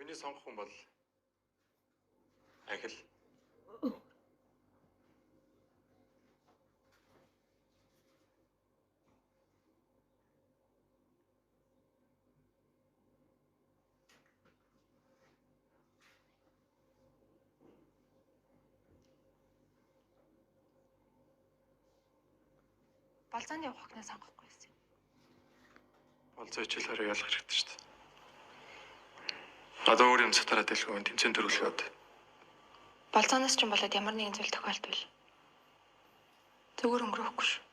Миний сонгох хүн бол Ахил. Болзоонд явах хогноо сонгохгүй байсан. Болзоо хичээлээрээ ялгах хэрэгтэй шүү дээ. Одоо өөр юм цатараад дэлгүүн тэмцээн төрүүлээд. Болзооноос ч юм болоод ямар нэгэн зүйл тохиолдвол зүгээр өнгөрөхгүй шүү.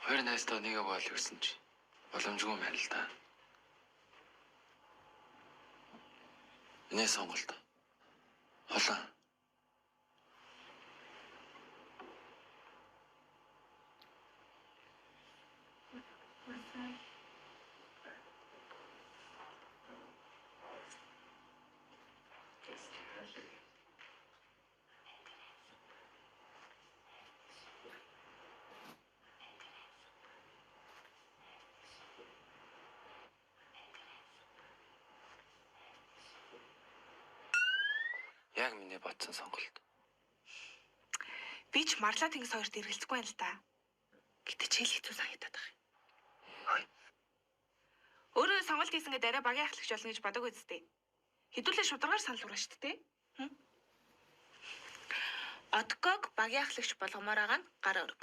Хоёр найзтайгаа нэг аваад ирсэн чи боломжгүй юм байна л да. Миний сонголт. Холон. Яг миний бодсон сонголт. Би ч Марлаа тэнгис хоёрт эргэлзэхгүй байна л да. Гэтэ ч хэл хэцүү санагдаад байгаа юм. Өөрөө сонголт хийсэн гэдэг арай багийн ахлагч болно гэж бодоагүй зү. Хэдүүлээ шударгаар санал хурааш шүү дээ. Одгог багийн ахлагч болгомоор байгаа нь гар өрг.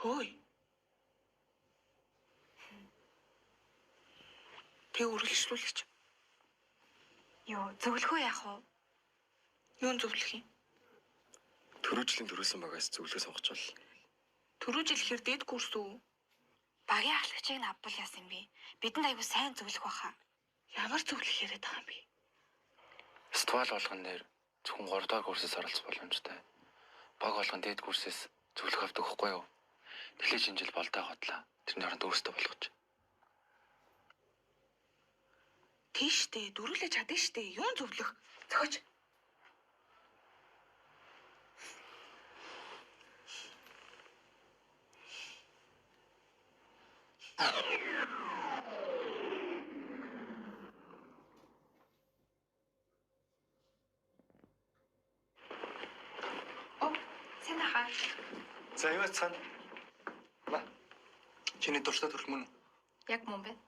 Хөөе. Тэг үргэлжлүүлэгч. Юу, зөвлөхөө яах вэ? Юун зөвлөх юм? Төрөөжлийн төрүүлсэн багаас зөвлөгөө сонгож бол. Түрүү жил хэр дээд курс үү? Багийн ахлагчийг нь авбал яасан юм бэ? Бидэнд аягүй сайн зөвлөх баха. Ямар зөвлөх яриад байгаа юм бэ? Ствал болгон дээр зөвхөн 3 дахь курсээс оролцох боломжтой. Баг болгон дээд курсээс зөвлөх авдаг хгүй юу? Тэглэж энэ жил болтой хотлаа. Тэрний оронд өөрсдөө болгож. Тийштэй дөрүлээ чадна штэ. Юун зөвлөх? Зохиож. Сайн хаа. За юу цаана? Ба. Чиний дуртай төрөл мөн үү? Яг мөн байна.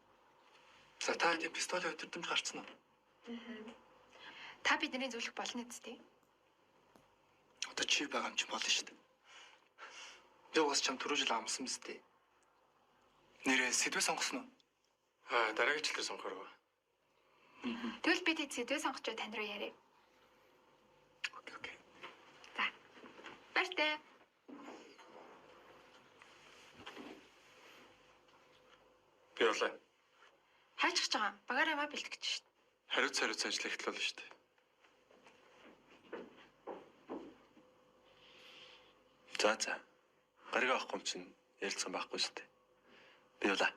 За та тийм пистолийн өдөрдөмж гарцсан уу? Та бидний зөвлөх болно үстэй. Одоо чи байгаа юм чи болно шүү дээ. Би уус чам түрүү жил амсан биз дээ. Нэрээ сэдвээ сонгосон уу? Дараагийн жилээр сонгохоор байгаа. Тэгвэл бид сэдвээ сонгочоо тань руу яриа. Окей. За. Баяртай. Би болоо. Хайчих жагаа. Багаар ямаа бэлтгэж шít. Хариуц ажил эхлүүлнэ шүү дээ. За. Гариг авахгүй юм чинь ярилцсан байхгүй шүү дээ. Би болоо.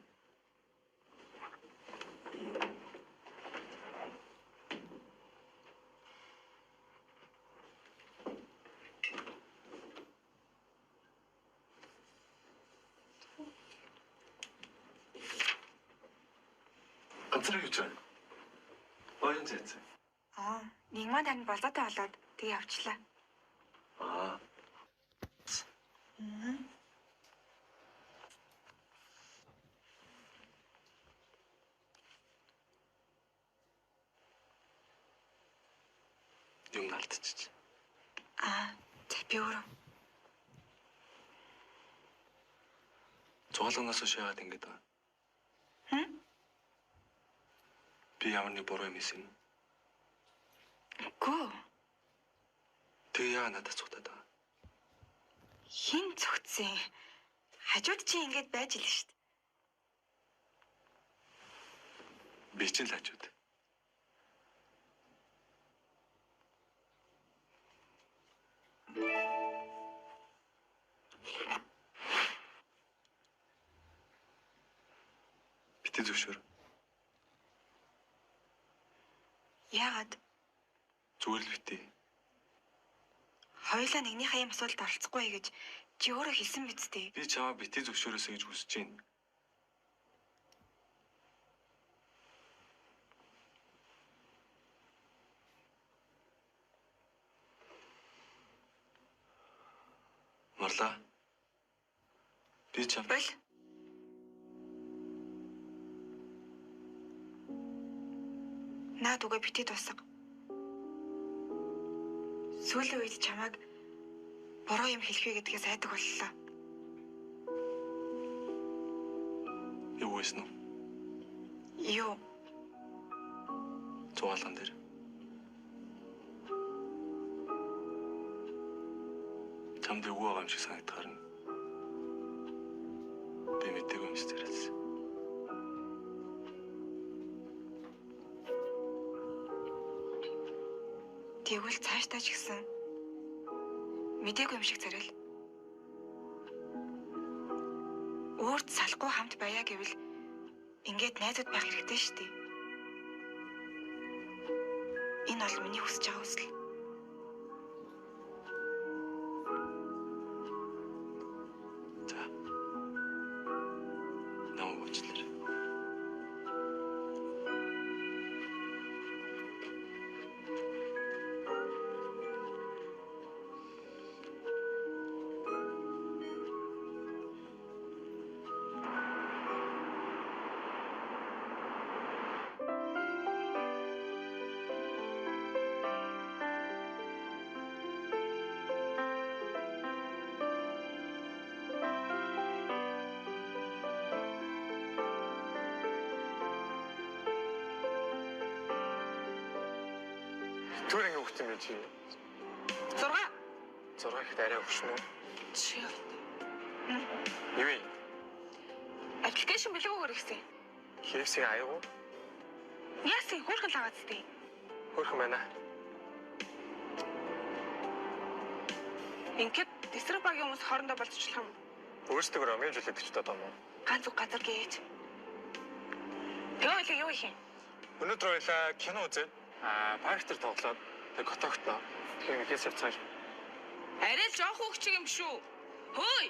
Ганцаар юу ч байна? Оюун зэц. Нэг маань тань болзоотой болоод тэгээ явчлаа. Юм алдчих. За би өөрөө. Цуглангаас шаагаад ингэж байгаа. Би ямар нэг буруу юм хийсэн. Гүү. Тэгээ яа надад цугтаад байгаа. Хин цогцсон. Хажууд чи ингэж байж л шүү дээ. Би ч л хажууд. Битээ зөвшөөр. Яагаад? Зүгээр л битээ. Хоёулаа нэгнийхээ юм асуудалд оролцохгүй гэж чи өөрөө хэлсэн биз дээ. Би чамаа битээ зөвшөөрөөсэй гэж хүсэж байна. Марла. Би чам. Бол наад үгээ битээ дуусга. Сүүлийн үед чамайг буруу юм хэлхвэ гэдгээс айдаг боллоо. Юу байсан уу? Юу? Зугаалган дээр. Чамд юу байгаа юм шиг санагдахаар нь. Би мэдээгүй юм шиг зэрэлсэн. Тэгвэл цаашдаа ч гэсэн мэдээгүй юм шиг зарил. Өөрт салахгүй хамт байя гэвэл ингээд найзууд байх хэрэгтэй шүү дээ. Энэ бол миний хүсэж байгаа хүсэл. За. Намайг уучлаарай. Түр ингэ хөвт юм чи. 6. 6 ихэд арай өгшнө үү? Чи Юу юм? аппликейшн билүүгээр ихсэн. KFC аяг уу? Яасан хөөрхөн лагац дээ. Хөрхөн байна. Ингээд дистриб багийн хүмүүс хоорондоо болцочлох юм. Өөрсдөө ромын жилээд ч доо юм уу? Ганц үг газар гэж. Тэгээ юу их юм? Өнөөдөр хоёлаа кино үзээд парктер тоглоод тэг готогтноо. Тэгэхээр ихэс явцгааш. Арай л жоох хөвчг юм шүү. Хөөй.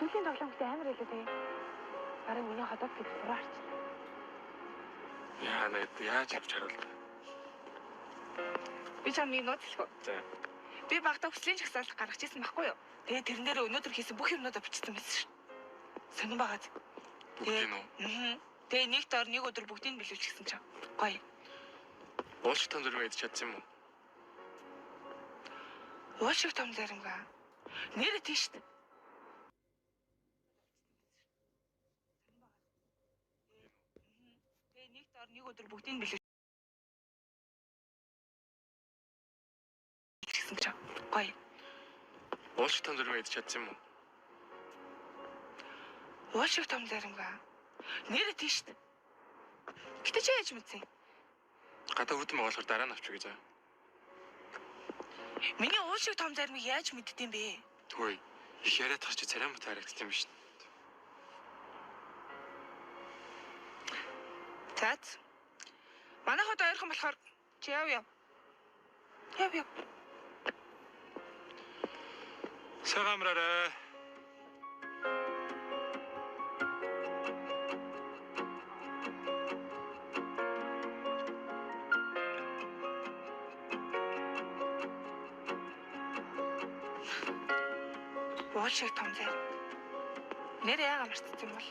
Сүүлийн тоглоом гэсэн амар хэлээ тэгээ. гараа миний ходоод гэж буруу арчлаа. Яа нэг яаж авч харуул. Би чамыг нууцлах уу? За. Би багтаа хүслийн жагсаалт гаргаж ирсэн байхгүй юу? Тэгээ тэрэн дээр өнөөдөр хийсэн бүх юмнуудаа бичсэн байсан шин. Сонин байгааз. Бүгдийн үү? Тэгээ нэг доор нэг өдөр бүгдийг нь билүүлчихсэн чинь. Гоё. Уулш том зэрэг идэж чадсан юм уу? Уушиг том зарингаа. Нэрээ тийш дээ. Тэгээ нэг доор нэг өдөр бүгдийг нь билүүлчихсэн чинь. Гоё. Уулш том зэрэг идэж чадсан юм уу? Уушиг том зарингаа. Нэрээ тийш дээ. Гэтэ чи яаж мэдсэн? Гадаа хүрдэн байгаа болохоор дараа нь авчих гэж. Миний уушиг том зармыг яаж мэддэм бэ? Тгүй. Их яриад тахч царай мут харагдсан юм биш. Заац. Манай хот ойрхон болохоор чи яв. Яв. Сагамраарай. Уушиг том зар. Нэр яагаад марцсан юм бол?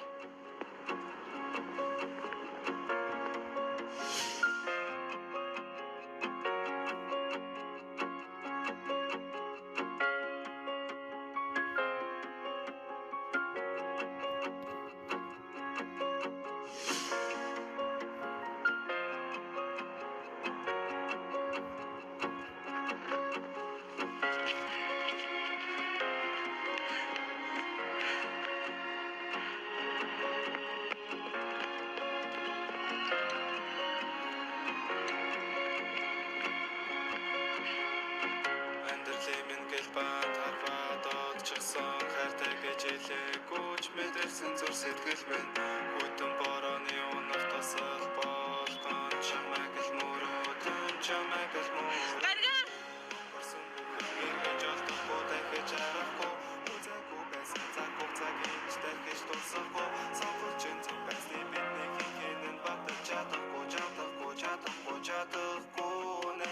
Мэдэрсэн зүр сэтгэл минь хүйтэн борооны унах тасал болгон чамайг л мөрөөдөн чамайг л мөрөөдөн Гаргаа! Барсан бүхэн гэж алдахгүй дахиж харахгүй үзээгүй байсан цаг хугацааг инж дахиж дуусахгүй сонголч энэ цаг байсны бидний хинхэн багтаж чадахгүй нэ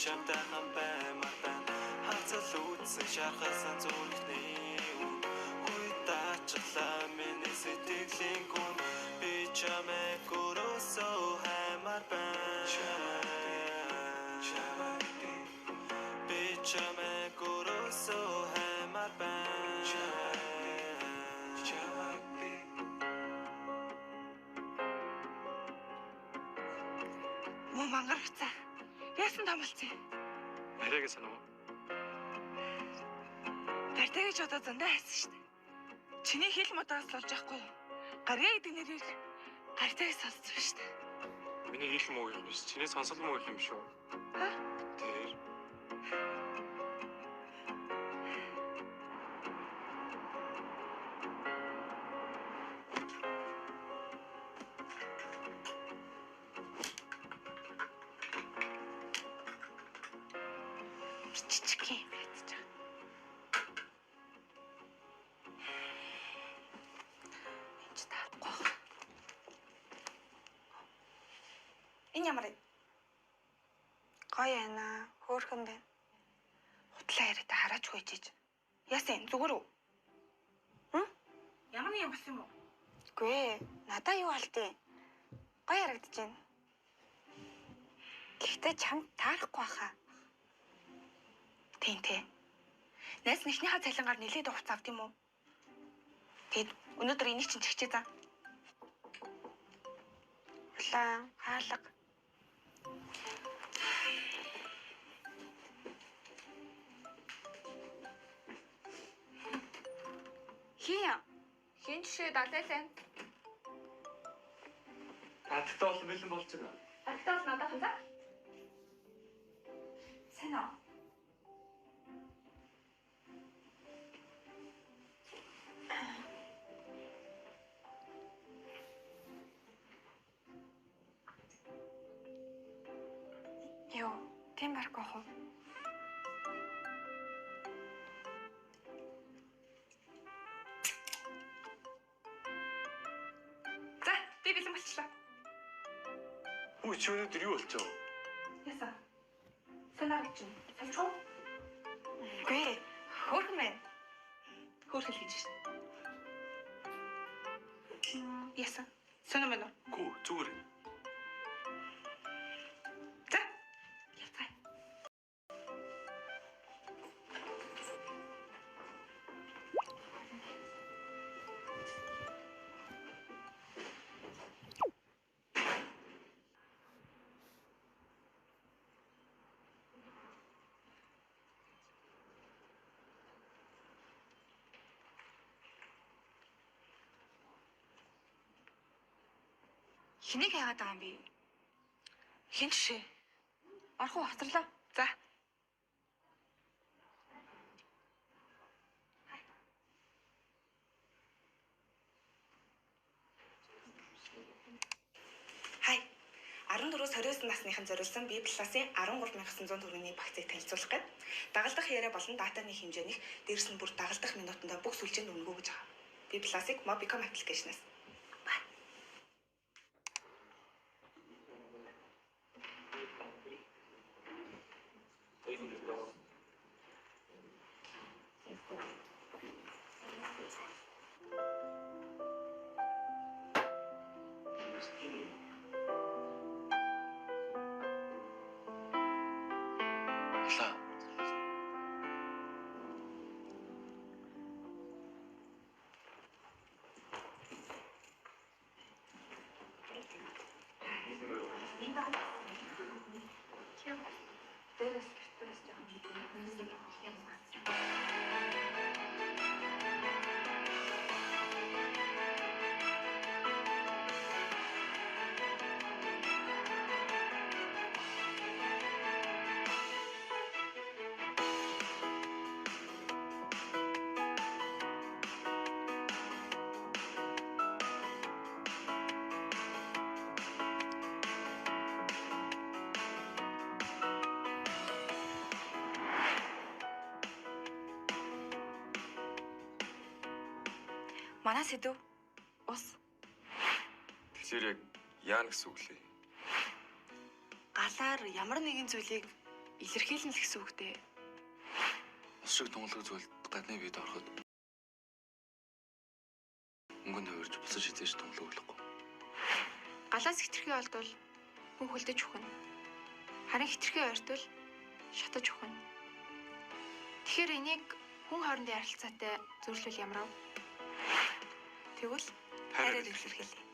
Чамтайхан баймар байна хацалуудсан шархасан зүрхний үн Хуйтаачлаа миний сэтгэлийн гүн Би чамайг өрөөсөө хаймар байна Би чамайг өрөөсөө хаймар байна Муу мангархцаа. Яасан тамалцсан? Арайгаа санаа. Бартай гэж одоо зөндөө хайсан шүү дээ. Чиний хэл модоос болж байхгүй юу? Гарьяа гэдэг нэрийг гартайг сонссон шүү дээ. Миний хэл муу юм биш. Чиний сонсол муу юм шүү. Ха? Тэр. Чичиг юм байж байгаа. Энд таахгүй. Энэ ямар вэ? Гоё байна. Хөөрхөн байна. Хутлаа яриад хараач хөөжиж. Яасан зүгээр үү? Ямар нэг юм болсон юм уу? Үгүй ээ. Надаа юу алдیں۔ Гоё харагдаж байна. Гэхдээ чамд таарахгүй хаа. Тийм. Найс нэхнийхээ цалингаар нэлээд хувц авд юм уу? Тэгэд өнөөдөр энийг чинь чигчээ заа. Улаан, хаалга. Хин жишээ далайлаа. Хаттай бол бэлэн болж байгаа. Хаттай бол надад ханзаа. Сайн аа. Тийм барахгүй хоо. За, би бэлэн болчихлоо. Үгүй чи өнөөдөр юу болчихоо? Яса. Сэнарч чинь. Салчгүй. Үгүй хөөрхөн байна. Хөөрхөл хийж шин. Яса. Сэнэ мэнэ. Гүү зүгээр. За. Яцай. Хэнийг яагаад байгаа юм бэ? Хин жишээ. Орхон хоцорлоо. За. Хай. 14-өөс 29 насныхан зориулсан B+ 13,900 төгрөгийн багцыг танилцуулах гээд дагалдах яриа болон датаны хэмжээнийх дээрс нь бүр дагалдах минутанда бүх сүлжээнд өнгөө гэж байгаа. B+-ыг Mobicom аппликейшнээс. Алаа. Дээрээс гэртээс жоохон Манай сэдв ус Тэгэхээр яг яана гэсэн үг лээ. галаар ямар нэгэн зүйлийг илэрхийлнэ л гэсэн үгтэй. Ус шиг тунгалаг зүйлд гадны биед ороход өнгөнд хувирж бусаж хизээж тунгалаг болохгүй. Галаас хитрхи олдвол хүн хөлдөж үхнэ. Харин хитрхи ойртвол шатаж үхнэ. Тэгэхээр энийг хүн хоорондын харилцаатай зөвлөл ямар вэ? Тэгвэл хайраар илэрхийлье.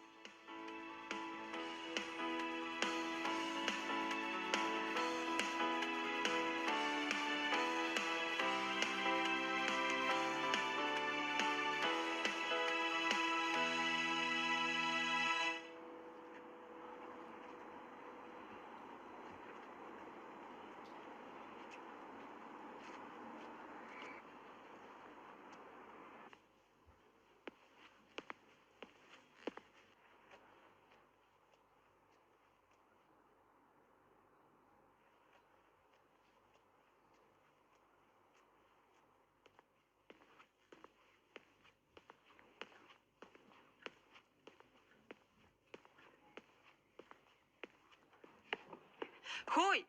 Хөөе.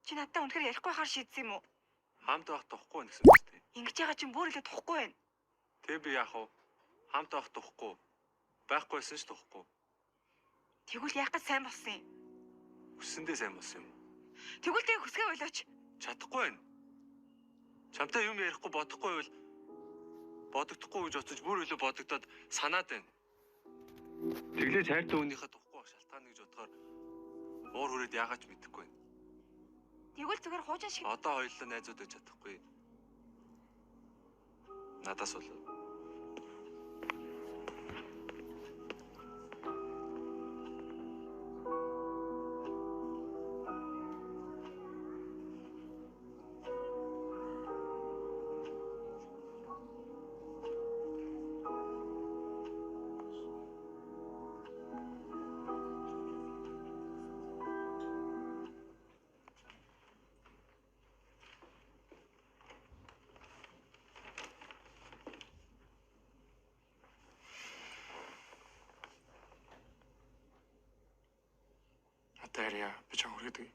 Чи надтай үнэхээр ярихгүй хаар шийдсэн юм уу? Хамт байх тухгүй гэсэн үг шүү дээ. Ингэж байгаа чинь бүр илээ тухгүй байна. Тэг би яах вэ? Хамт байх тухгүй. Байхгүйсэн ч тухгүй. Тэгвэл яах гэж сайн болсон юм? Хүссэндээ сайн болсон юм. Тэгвэл тэг хүсгээ болооч. Чадахгүй байна. Чамтай юм ярихгүй бодохгүй байвал бодогдохгүй гэж оцож бүр илүү бодогдоод санаад байна. Тэглэж хайртай хүнийхээ тухгүй байх шалтгаан гэж бодохоор уур хүрээд яагаад ч мэдэхгүй байна. Тэгвэл зүгээр хуужин шиг Одоо хоёулаа найзууд байж чадахгүй. Надаас бол Одоо арай би чам хүргэдэг.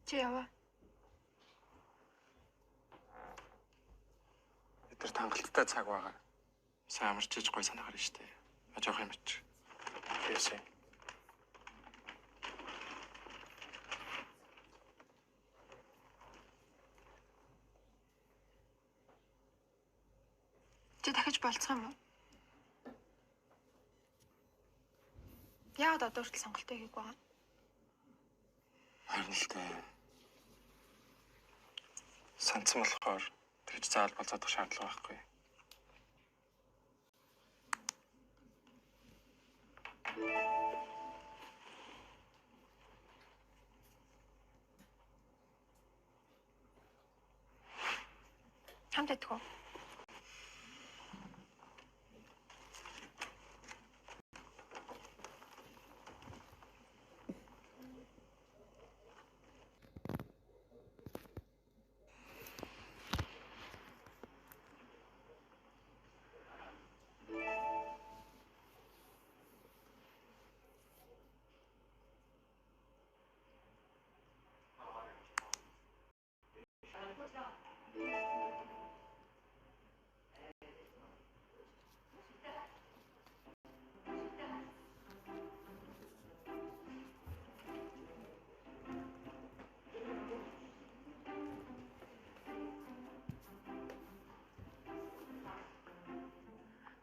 Чи яваа. Тэр тангалттай цаг байгаа. Сайн амарч иж гой санаагаар нь штэ. Ажоох юм чи. Яасан. Чи дахиж болцох юм уу? Яагаад одоо хүртэл сонголтоо хийх байгаа? Харин л дээ. Санцсан болохоор тэгж заавал болцоодох шаардлага байхгүй. Хамт идэх үү?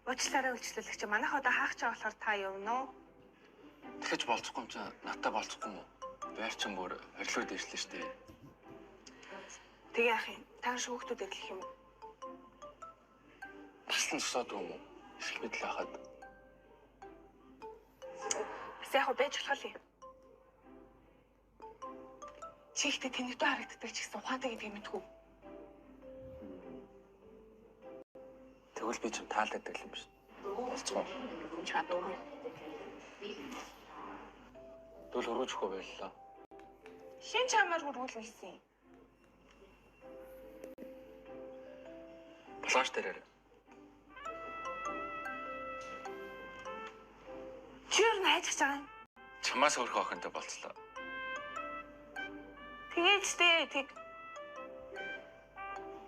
Уучлаарай үйлчлүүлэгч. Манайх одоо хаах чаа болохоор та явна уу? Дахиж болцохгүй юм чи надтай болцохгүй юм уу? Байр чин бүр орилоор дээшлээ штэ. Тэгээ яах юм? Та шүүхтүүд эдлэх юм уу? Таслан зогсоод юм уу? Их мэдл хахад. Бас яг байж болох юм. Чи ихтэй тэнэгтэй харагддаг ч гэсэн ухаантай гэдгийг мэдгүй. Тэгвэл би ч юм таалагддаг юм биш. Болцгоо. Чадахгүй. Дүүл өргөж өгөө байлаа. Хин чамаар хургуулсан юм. Плаш дээрээ. Чи юу найдаж байгаа юм? Чамаас өөрхөн охинтой болцлоо. Тэгээд ч тэг.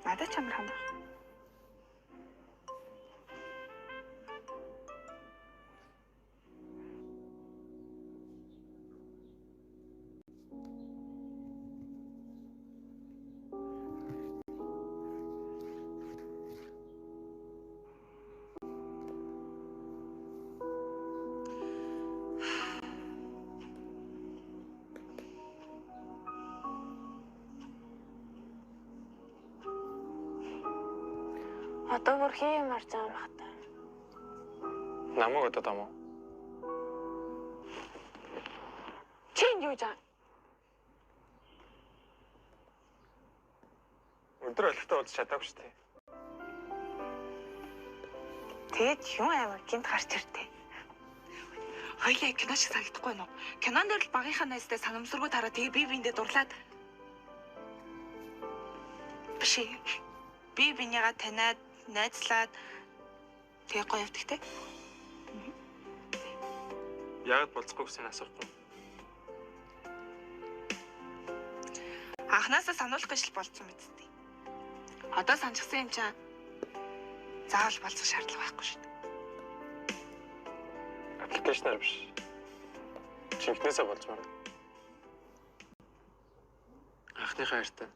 Надад чамар хандах. Одоо бүр хий юм арж байгаа юм бахта. Намайг одоо тамаа. Чи энэ юу жаа? Өдөр олигтой уулзч чадаагүй шүү дээ. Тэгэд юу амар гинт гарч иртээ. Хоёлаа кино шиг санагдахгүй нөө. Кинон дээр л багынхаа найзтай санамсаргуу тараа тэгээ би биэндээ дурлаад. Биш ээ. Би бинийгаа таниад найзлаад тэгээ гоё явдаг те. Яагаад болцохгүй гэсэн асуухгүй. Анхнаасаа сануулах гэж л болцсон мэт. Одоо санджсан юм чаа. Заавал болцох шаардлага байхгүй шүү дээ. Аппликейшнаар биш. Чинхнээсээ болцмаар. Анхны хайртай.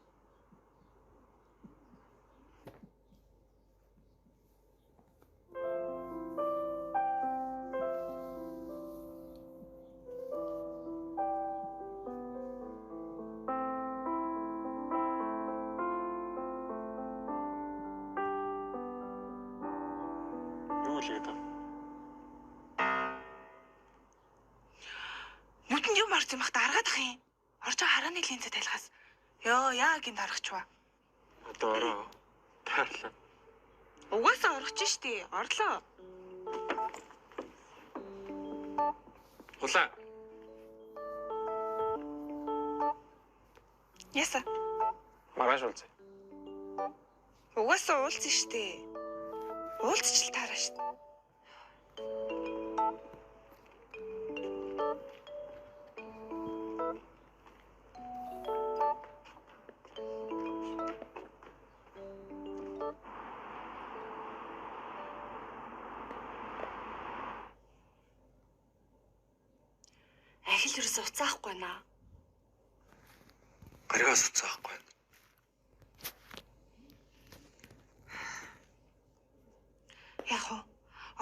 Юу л гэдэг. Нүдэнд юм орж юм бахта аргаад ах юм. Орж байгаа харааны линзэ тайлхаас. Йоо, яа гинт аргач ба. Одоо ороо. Таарлаа. Угаасаа орох ч штий. Орлоо. Хулаа. Яса. Маргааш уулзъя. Угаасаа уулзсан штий. Уулзч л таараа штий. л ерөөсөө уцаахгүй байна. Гаригаас уцаахгүй. Яах вэ?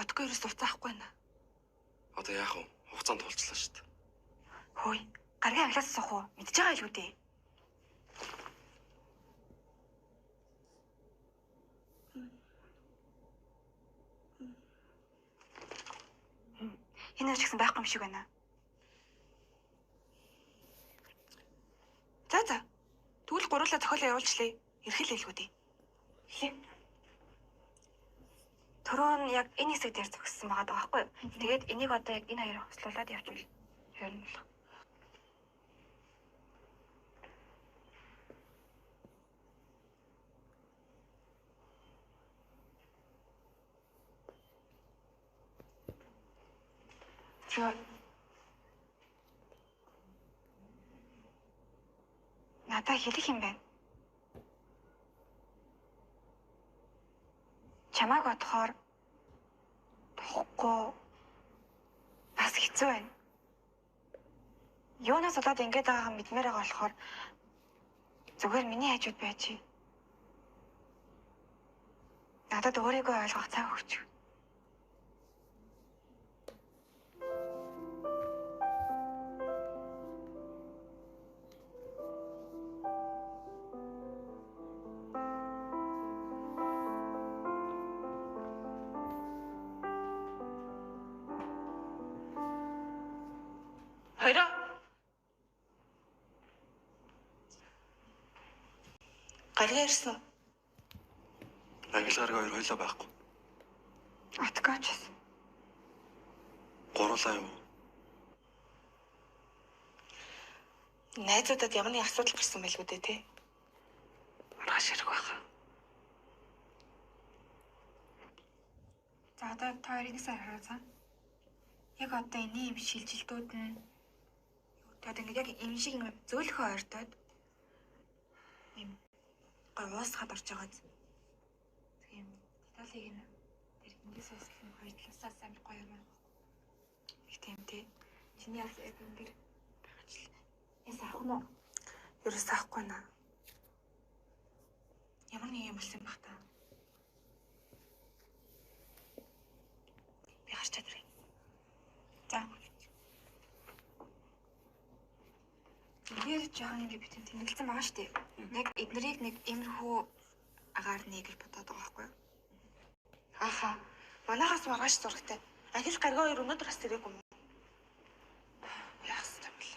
Одоогүй ерөөс уцаахгүй байна. Одоо яах вэ? Хугацаанд тулцлаа шүү дээ. Хөөе. Гаргийн англиас суух уу? Мэдж байгаа илүү дээ. Энэ ч гэсэн байхгүй юм шиг байна. За. Тэгвэл гурлаа зохиолоо явуулчлаа. Эрхэл хэлгүү дээ. Хэлээ. Төрөө нь яг энэ хэсэг дээр зогссон байгаа даа байхгүй юу? Тэгээд энийг одоо яг энэ хоёрыг хослуулад явуул. Харин л. Чоо. Надад хэлэх юм байна. Чамайг бодохоор тохгүй бас хэцүү байна. Юунаас болоод ингэж байгаагаа мэдмээр байгаа болохоор зүгээр миний хажууд байж. Надад өөрийгөө ойлгох цаг өгч. Хоёроо. Гаргаа ирсэн. Англи гаргаа хоёр хойлоо байхгүй. Отгооч. Гурлаа юу? Найзуудад ямар нэг асуудал гарсан байлгүй дээ, тий? Маргааш хэрэг байхаа. За одоо та хоёрыг сар хараацаа. Яг одоо энэ юм шилжилтүүд нь одоо ингээд яг юм шиг ингээд зөөлхөө ойртоод юм гой уусгаад орж байгаа. Тийм деталийг нь тэр ингээс үсэл нь хоёр талаас амар гоё юм байна. Их тийм тий. Чиний яг энэ дэр багчлаа. Яс авах нь уу? Ерөөс авахгүй наа. Ямар нэг юм болсон баг та. Би харч чадраа. За. Тэгээд жаахан ингэ битэн тэмдэглэсэн байгаа шүү дээ. Яг эднэрийг нэг иймэрхүү агаар нэг гэж бодоод байгаа байхгүй юу? Ааха. Манайхаас маргааш зурагтай. Ахил гаргаа хоёр өнөөдөр бас ирээгүй юм уу? Яах вэ?